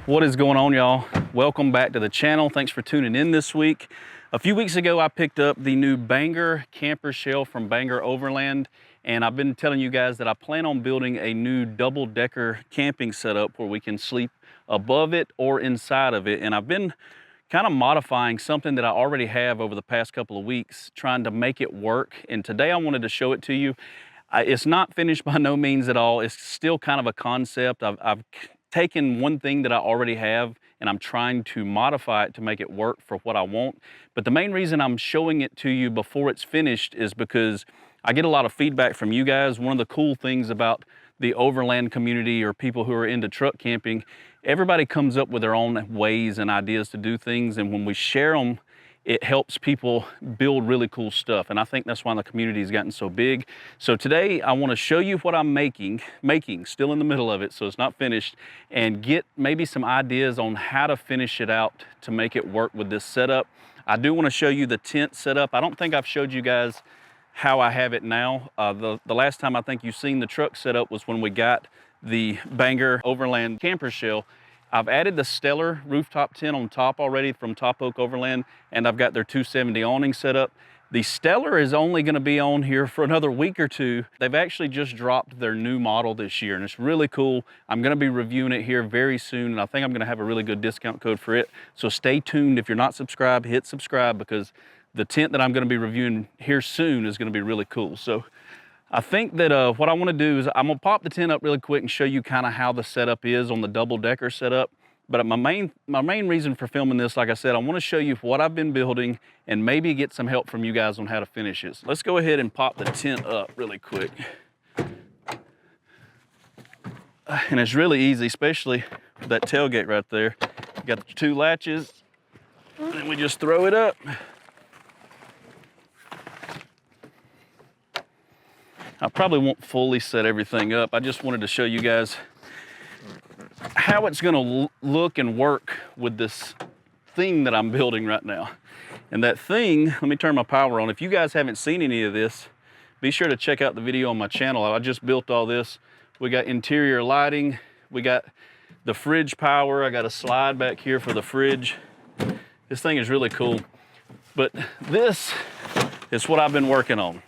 What is going on, y'all? Welcome back to the channel. Thanks for tuning in this week. A few weeks ago, I picked up the new Banger camper shell from Banger Overland, and I've been telling you guys that I plan on building a new double-decker camping setup where we can sleep above it or inside of it. And I've been kind of modifying something that I already have over the past couple of weeks, trying to make it work. And today I wanted to show it to you. It's not finished by no means at all. It's still kind of a concept. I've taken one thing that I already have and I'm trying to modify it to make it work for what I want. But the main reason I'm showing it to you before it's finished is because I get a lot of feedback from you guys. One of the cool things about the Overland community or people who are into truck camping, everybody comes up with their own ways and ideas to do things. And when we share them, it helps people build really cool stuff. And I think that's why the community has gotten so big. So today I want to show you what I'm making, still in the middle of it, so it's not finished, and get maybe some ideas on how to finish it out to make it work with this setup. I do want to show you the tent setup. I don't think I've showed you guys how I have it now. The last time I think you've seen the truck setup was when we got the Banger Overland camper shell. I've added the Stellar rooftop tent on top already from TopOak Overland, and I've got their 270 awning set up. The Stellar is only gonna be on here for another week or two. They've actually just dropped their new model this year, and it's really cool. I'm gonna be reviewing it here very soon, and I think I'm gonna have a really good discount code for it. So stay tuned. If you're not subscribed, hit subscribe, because the tent that I'm gonna be reviewing here soon is gonna be really cool. So I think that what I want to do is I'm going to pop the tent up really quick and show you kind of how the setup is on the double-decker setup. But my main reason for filming this, like I said, I want to show you what I've been building and maybe get some help from you guys on how to finish it. Let's go ahead and pop the tent up really quick. And it's really easy, especially with that tailgate right there. You got the two latches, and then we just throw it up. I probably won't fully set everything up. I just wanted to show you guys how it's gonna look and work with this thing that I'm building right now. And that thing, let me turn my power on. If you guys haven't seen any of this, be sure to check out the video on my channel. I just built all this. We got interior lighting. We got the fridge power. I got a slide back here for the fridge. This thing is really cool. But this is what I've been working on.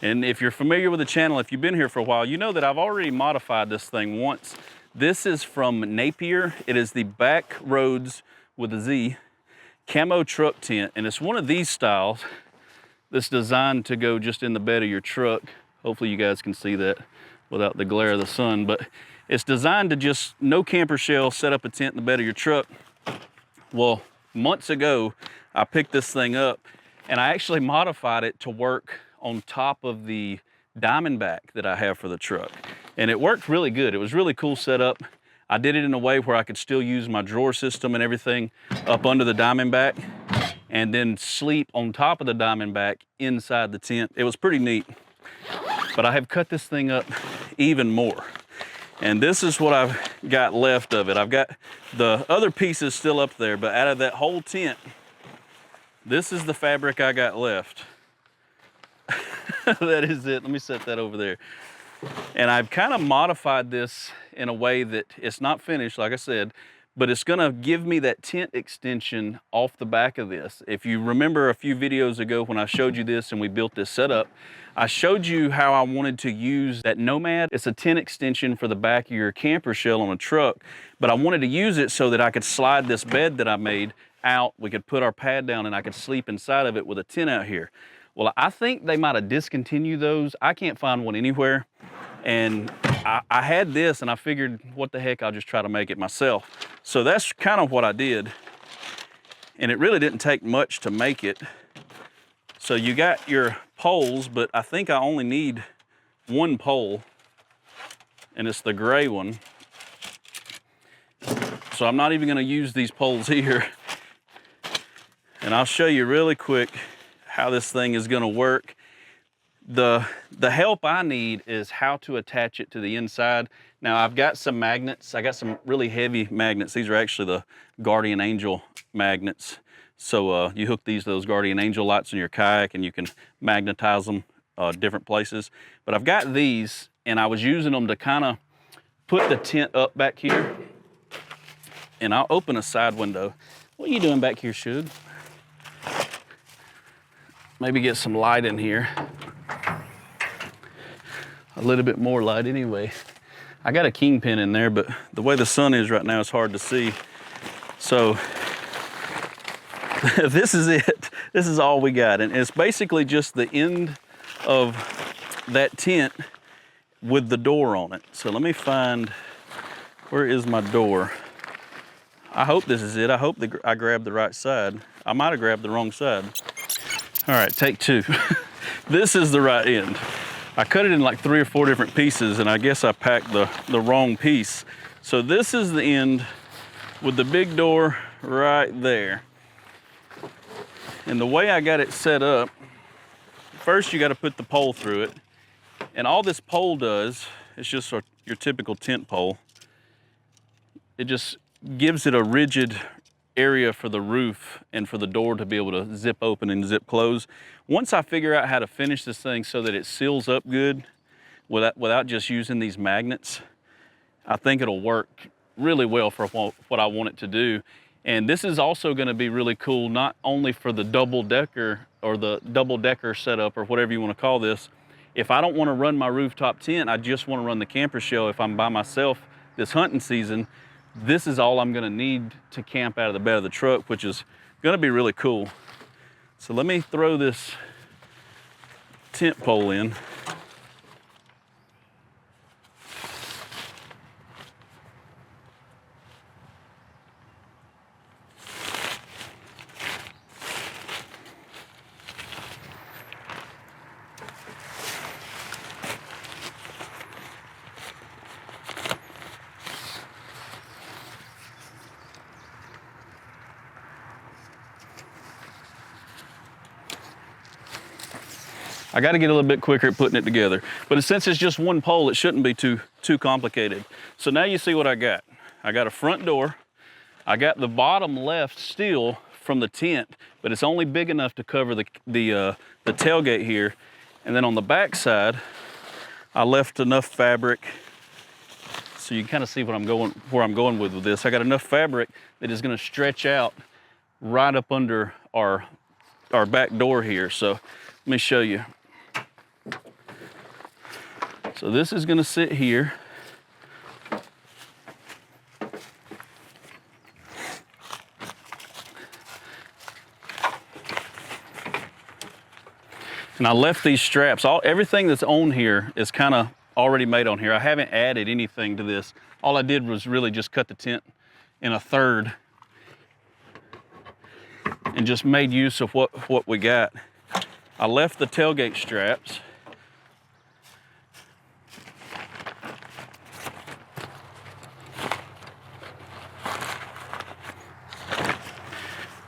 And if you're familiar with the channel, if you've been here for a while, you know that I've already modified this thing once. This is from Napier. It is the Back Roads with a Z camo truck tent. And it's one of these styles that's designed to go just in the bed of your truck. Hopefully you guys can see that without the glare of the sun. But it's designed to just, no camper shell, set up a tent in the bed of your truck. Well, months ago, I picked this thing up and I actually modified it to work on top of the Diamondback that I have for the truck. And it worked really good. It was really cool setup. I did it in a way where I could still use my drawer system and everything up under the Diamondback and then sleep on top of the Diamondback inside the tent. It was pretty neat. But I have cut this thing up even more. And this is what I've got left of it. I've got the other pieces still up there, but out of that whole tent, this is the fabric I got left. That is it. Let me set that over there. And I've kind of modified this in a way that it's not finished, like I said, but it's gonna give me that tent extension off the back of this. If you remember a few videos ago when I showed you this and we built this setup, I showed you how I wanted to use that Nomad. It's a tent extension for the back of your camper shell on a truck, but I wanted to use it so that I could slide this bed that I made out. We could put our pad down and I could sleep inside of it with a tent out here. Well, I think they might have discontinued those. I can't find one anywhere. And I had this and I figured, what the heck, I'll just try to make it myself. So that's kind of what I did. And it really didn't take much to make it. So you got your poles, but I think I only need one pole, and it's the gray one. So I'm not even gonna use these poles here. And I'll show you really quick how this thing is gonna work. The help I need is how to attach it to the inside. Now I've got some magnets. I got some really heavy magnets. These are actually the Guardian Angel magnets. So you hook those Guardian Angel lights in your kayak and you can magnetize them different places. But I've got these and I was using them to kind of put the tent up back here. and I'll open a side window. What are you doing back here, Shug? Maybe get some light in here. A little bit more light anyway. I got a kingpin in there, but the way the sun is right now, it's hard to see. So this is it. This is all we got. And it's basically just the end of that tent with the door on it. So let me find, where is my door? I hope this is it. I hope I grabbed the right side. I might have grabbed the wrong side. All right, take two. This is the right end. I cut it in like 3 or 4 different pieces, and I guess I packed the wrong piece. So this is the end with the big door right there. And the way I got it set up, first you got to put the pole through it. And all this pole does, it's just your typical tent pole. It just gives it a rigid area for the roof and for the door to be able to zip open and zip close. Once I figure out how to finish this thing so that it seals up good without just using these magnets, I think it'll work really well for what I want it to do. And this is also going to be really cool, not only for the double decker or the double decker setup or whatever you want to call this. If I don't want to run my rooftop tent, I just want to run the camper shell if I'm by myself this hunting season, this is all I'm gonna need to camp out of the bed of the truck, which is gonna be really cool. So let me throw this tent pole in. I got to get a little bit quicker at putting it together. But since it's just one pole, it shouldn't be too complicated. So now you see what I got. I got a front door. I got the bottom left steel from the tent, but it's only big enough to cover the tailgate here. And then on the back side, I left enough fabric so you can kind of see where I'm going with this. I got enough fabric that is going to stretch out right up under our back door here. So let me show you. So this is going to sit here. And I left these straps, everything that's on here is kind of already made on here. I haven't added anything to this. All I did was really just cut the tent in a third and just made use of what we got. I left the tailgate straps.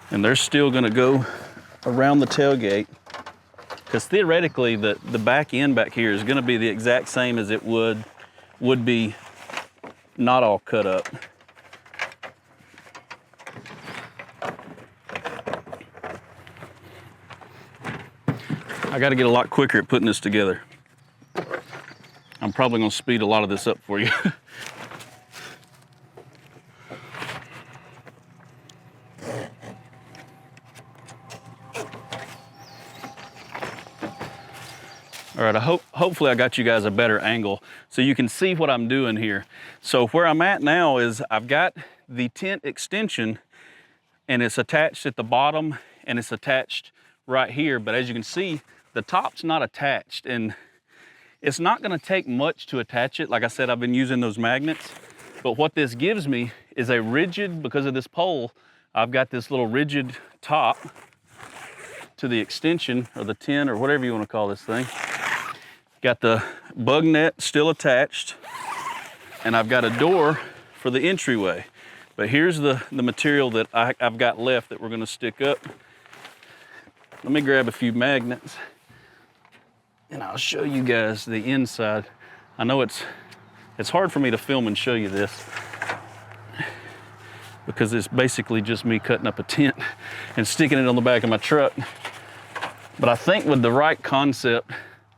And they're still gonna go around the tailgate, because theoretically the back end back here is gonna be the exact same as it would be not all cut up. I got to get a lot quicker at putting this together. I'm probably going to speed a lot of this up for you. All right, hopefully I got you guys a better angle so you can see what I'm doing here. So where I'm at now is I've got the tent extension and it's attached at the bottom and it's attached right here. But as you can see, the top's not attached, and it's not gonna take much to attach it. Like I said, I've been using those magnets, but what this gives me is a rigid, because of this pole, I've got this little rigid top to the extension or the tent or whatever you wanna call this thing. Got the bug net still attached, and I've got a door for the entryway. But here's the material that I've got left that we're gonna stick up. Let me grab a few magnets and I'll show you guys the inside. I know it's hard for me to film and show you this because it's basically just me cutting up a tent and sticking it on the back of my truck. But I think with the right concept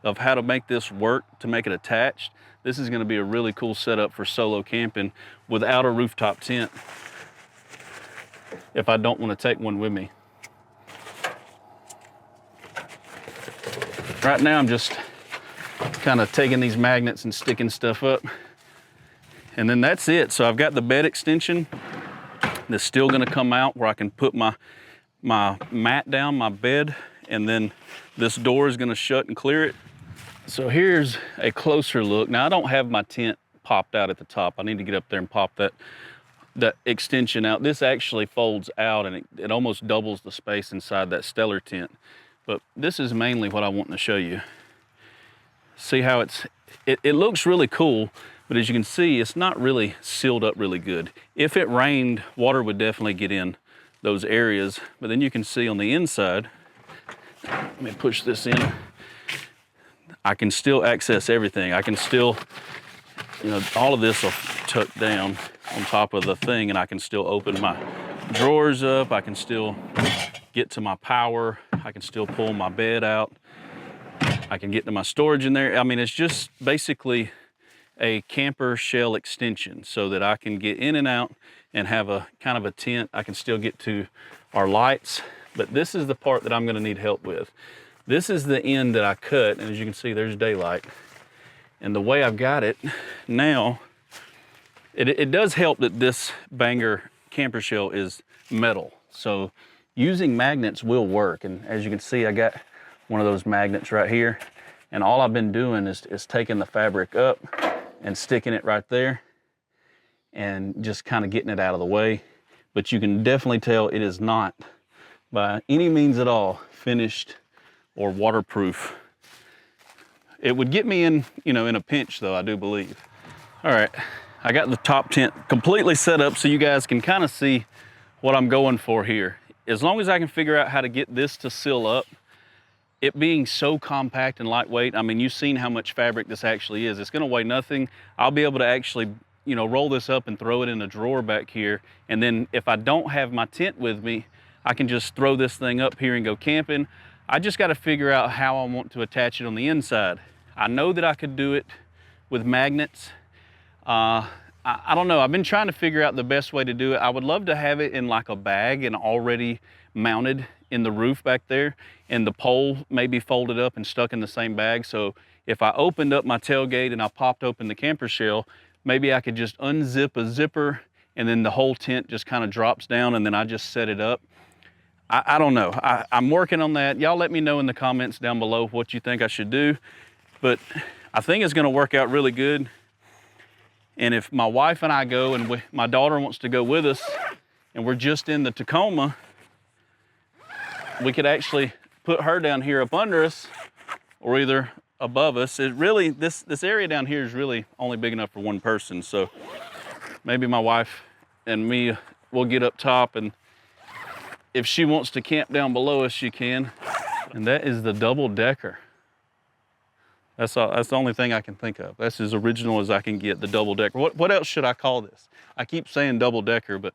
of how to make this work, to make it attached, this is gonna be a really cool setup for solo camping without a rooftop tent. if I don't want to take one with me. Right now I'm just kind of taking these magnets and sticking stuff up. And then that's it. So I've got the bed extension that's still gonna come out where I can put my mat down, my bed, and then this door is gonna shut and clear it. So here's a closer look. Now I don't have my tent popped out at the top. I need to get up there and pop that extension out. This actually folds out and it almost doubles the space inside that Stellar tent. But this is mainly what I want to show you. See how it looks really cool, but as you can see, it's not really sealed up really good. If it rained, water would definitely get in those areas. But then you can see on the inside, let me push this in, I can still access everything. I can still, you know, all of this will tuck down on top of the thing and I can still open my drawers up. I can still get to my power. I can still pull my bed out. I can get to my storage in there. I mean, it's just basically a camper shell extension so that I can get in and out and have a kind of a tent. I can still get to our lights, but this is the part that I'm gonna need help with. This is the end that I cut, and as you can see, there's daylight. And the way I've got it now, it does help that this Banger camper shell is metal. So using magnets will work. And as you can see, I got one of those magnets right here. And all I've been doing is taking the fabric up and sticking it right there and just kind of getting it out of the way. But you can definitely tell it is not by any means at all finished or waterproof. It would get me in, you know, in a pinch though, I do believe. All right, I got the top tent completely set up so you guys can kind of see what I'm going for here. As long as I can figure out how to get this to seal up, it being so compact and lightweight, I mean, you've seen how much fabric this actually is. It's gonna weigh nothing. I'll be able to actually, you know, roll this up and throw it in a drawer back here. And then if I don't have my tent with me, I can just throw this thing up here and go camping. I just gotta figure out how I want to attach it on the inside. I know that I could do it with magnets. I don't know, I've been trying to figure out the best way to do it. I would love to have it in like a bag and already mounted in the roof back there, and the pole maybe folded up and stuck in the same bag. So if I opened up my tailgate and I popped open the camper shell, maybe I could just unzip a zipper and then the whole tent just kind of drops down and then I just set it up. I don't know, I'm working on that. Y'all let me know in the comments down below what you think I should do, but I think it's gonna work out really good. And if my wife and I go and my daughter wants to go with us and we're just in the Tacoma, we could actually put her down here up under us or either above us. It really, this area down here is really only big enough for one person. So maybe my wife and me will get up top, and if she wants to camp down below us, she can. And that is the double decker. That's the only thing I can think of. That's as original as I can get, the double decker. What else should I call this? I keep saying double decker, but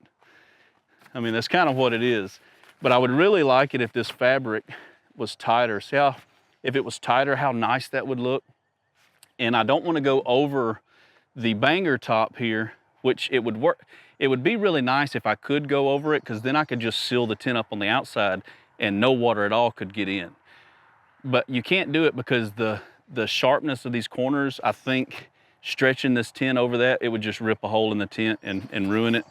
I mean, that's kind of what it is. But I would really like it if this fabric was tighter. See how, if it was tighter, how nice that would look. And I don't want to go over the Banger top here, which it would work. It would be really nice if I could go over it, because then I could just seal the tent up on the outside and no water at all could get in. But you can't do it because the sharpness of these corners, I think stretching this tent over that, it would just rip a hole in the tent and ruin it.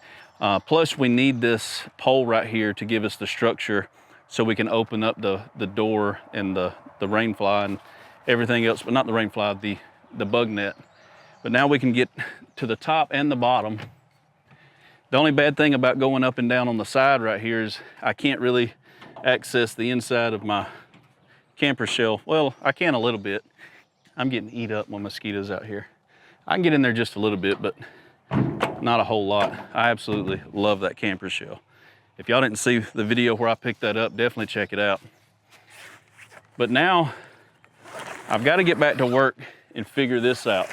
Plus we need this pole right here to give us the structure so we can open up the door and the rain fly and everything else, but not the rain fly, the bug net. But now we can get to the top and the bottom. The only bad thing about going up and down on the side right here is I can't really access the inside of my camper shell. Well, I can a little bit. I'm getting eat up by mosquitoes out here. I can get in there just a little bit, but not a whole lot. I absolutely love that camper shell. If y'all didn't see the video where I picked that up, definitely check it out. But now I've got to get back to work and figure this out.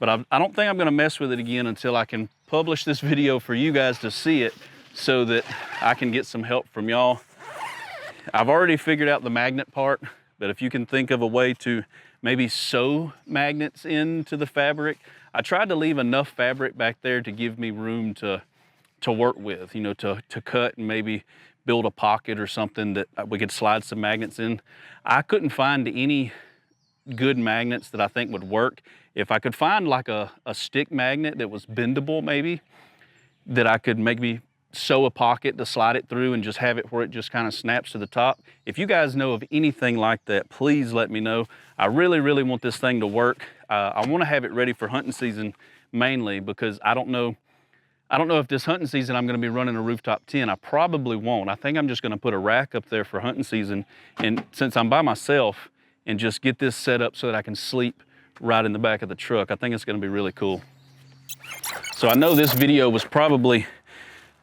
But I don't think I'm gonna mess with it again until I can publish this video for you guys to see it so that I can get some help from y'all. I've already figured out the magnet part, but if you can think of a way to maybe sew magnets into the fabric. I tried to leave enough fabric back there to give me room to to work with, you know, to cut and maybe build a pocket or something that we could slide some magnets in. I couldn't find any good magnets that I think would work. If I could find like a stick magnet that was bendable maybe, that I could maybe sew a pocket to slide it through and just have it where it just kind of snaps to the top. If you guys know of anything like that, please let me know. I really, really want this thing to work. I want to have it ready for hunting season mainly because I don't know if this hunting season I'm going to be running a rooftop tent. I probably won't. I think I'm just going to put a rack up there for hunting season, and since I'm by myself, and just get this set up so that I can sleep right in the back of the truck. I think it's going to be really cool. So I know this video was probably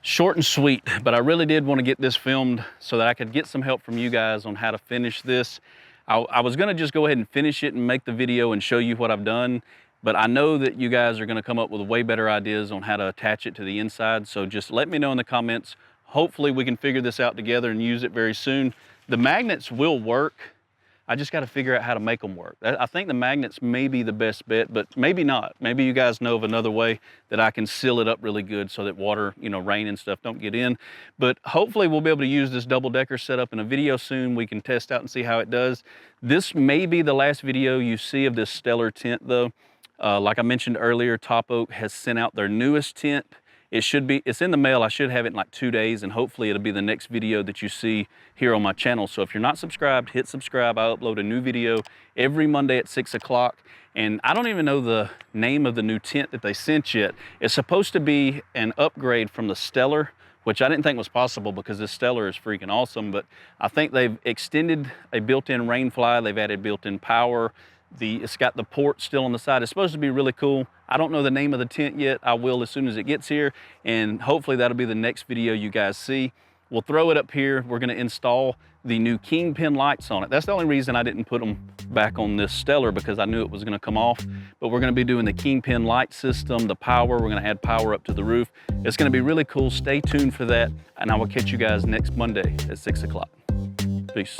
short and sweet, but I really did want to get this filmed so that I could get some help from you guys on how to finish this. I was going to just go ahead and finish it and make the video and show you what I've done, but I know that you guys are going to come up with way better ideas on how to attach it to the inside. So just let me know in the comments. Hopefully we can figure this out together and use it very soon. The magnets will work. I just got to figure out how to make them work. I think the magnets may be the best bet, but maybe not. Maybe you guys know of another way that I can seal it up really good so that water, you know, rain and stuff don't get in. But hopefully we'll be able to use this double-decker setup in a video soon. We can test out and see how it does. This may be the last video you see of this stellar tent though. Like I mentioned earlier, TopOak has sent out their newest tent. It's in the mail. I should have it in like 2 days, and hopefully it'll be the next video that you see here on my channel. So if you're not subscribed, hit subscribe. I upload a new video every Monday at 6 o'clock. And I don't even know the name of the new tent that they sent yet. It's supposed to be an upgrade from the Stellar, which I didn't think was possible because this Stellar is freaking awesome. But I think they've extended a built-in rain fly. They've added built-in power. It's got the port still on the side. It's supposed to be really cool. I don't know the name of the tent yet. I will as soon as it gets here, and hopefully that'll be the next video you guys see. We'll throw it up here. We're gonna install the new Kingpin lights on it. That's the only reason I didn't put them back on this Stellar, because I knew it was gonna come off. But we're gonna be doing the Kingpin light system, the power. We're gonna add power up to the roof. It's gonna be really cool. Stay tuned for that, and I will catch you guys next Monday at 6 o'clock. Peace.